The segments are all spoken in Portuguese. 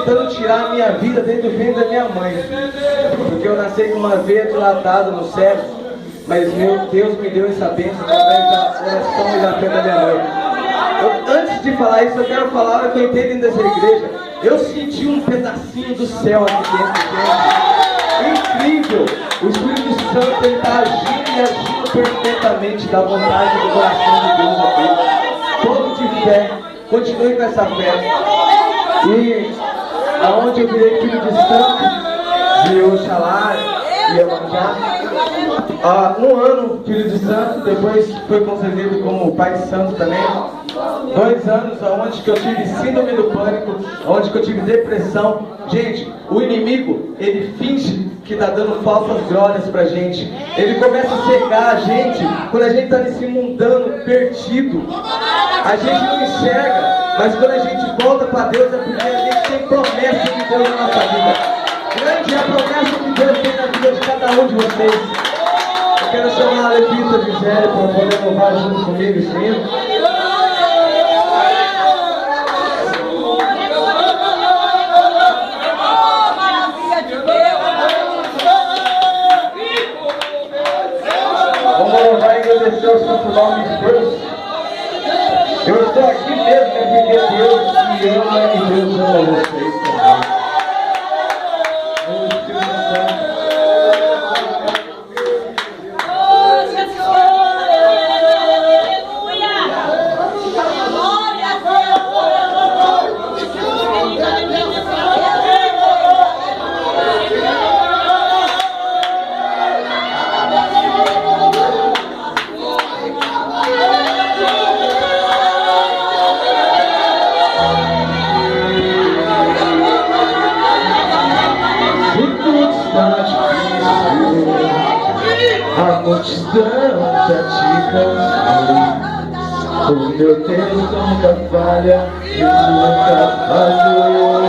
tentando tirar a minha vida dentro do ventre da minha mãe. Porque eu nasci com uma veia dilatada no cérebro, mas meu Deus me deu essa bênção através da oração e da fé da minha mãe. Antes de falar isso, eu quero falar, a hora que eu entrei dentro dessa igreja, eu senti um pedacinho do céu aqui dentro, gente. Incrível! O Espírito Santo ele está agindo e agindo perfeitamente da vontade do coração de Deus aqui. Todo de fé, continue com essa fé. E aonde eu virei filho de santo, de Oxalá e Iemanjá, um ano filho de santo, depois foi concedido como pai de santo também. 2 anos onde que eu tive síndrome do pânico, onde que eu tive depressão. Gente, o inimigo, ele finge que está dando falsas glórias pra gente. Ele começa a cegar a gente quando a gente está nesse mundano perdido. A gente não enxerga, mas quando a gente volta para Deus é porque a gente tem promessa de Deus na nossa vida. Grande é a promessa que Deus tem na vida de cada um de vocês. Eu quero chamar a Levita Gisele para poder louvar junto comigo esse hino. Agradecer ao santo nome de Deus. Eu estou aqui mesmo porque Deus me ama e Deus ama vocês também. A multidão já te cansou. O meu Deus nunca falha e nunca falhou.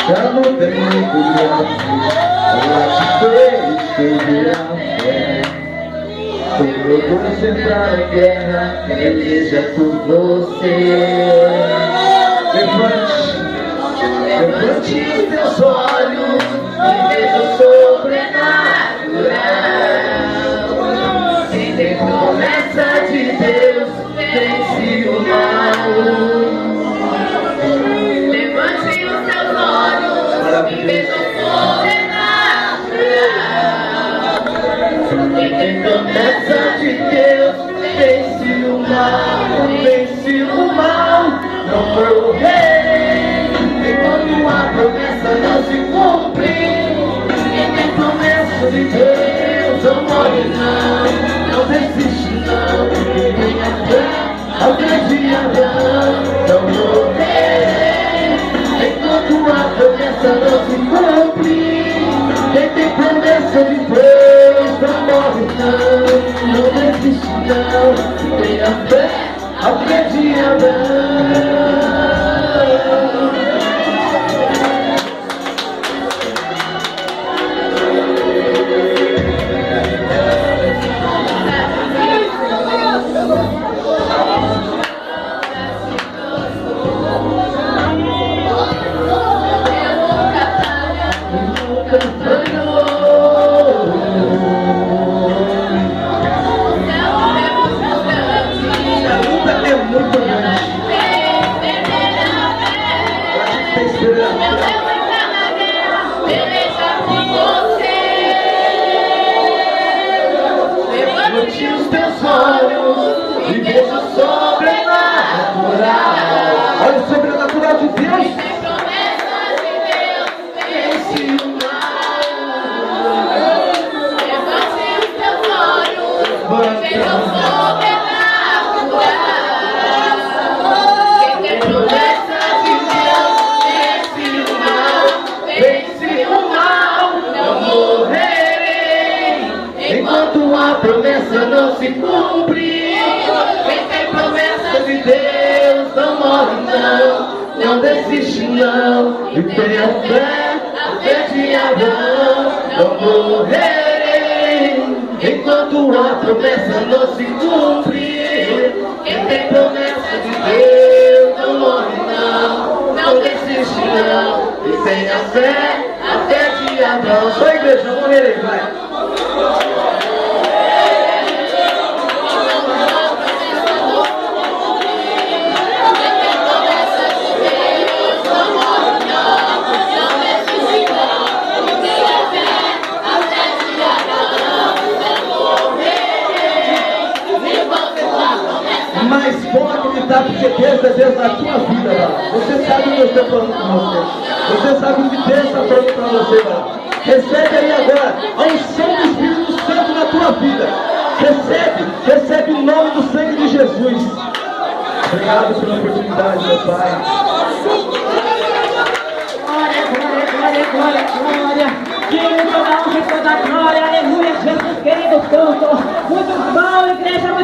Já no tempo de amor, ela te fez perder a fé. Por você entrar em guerra, deseja por você. Levante os teus olhos e veja o sobrenatural. Se tem promessa de Deus, vence o mal. Levante os teus olhos e veja o sobrenatural. Se tem promessa de Deus, vence o mal. Vence o mal, não morrerei enquanto a promessa não se cumpre. Quem tem promessa de Deus não morre não desiste não. Tenha fé, ao grande Abraão, não morrerei enquanto a promessa não se cumpre. Quem tem promessa de Deus não morre não desiste não. Tenha fé, ao grande Abraão. Olha o sobrenatural de Deus. Tem promessa de Deus, vence o mal. Levante os teus olhos, veja o sobrenatural. Quem tem promessa de Deus, vence o mal. Vence o mal, não morrerei enquanto a promessa não se cumpre. Quem tem promessa de Deus não morre não desiste não. E tenha fé, a fé de Abraão, não morrerei enquanto a promessa não se cumpre. Quem tem promessa de Deus não fé, a fé de Abraão. Só a igreja, vamos morrer aí, vai. Mas pode gritar porque Deus é Deus na tua vida, lá. Você sabe o que eu estou falando com você. Você sabe o que Deus está falando para você, lá. Recebe aí agora a unção do Espírito Santo na tua vida. Recebe o nome do sangue de Jesus. Obrigado pela oportunidade, meu Pai. Glória. Querido, toda honra e toda glória. Aleluia, Jesus querido, santo. Muito bom, igreja, muito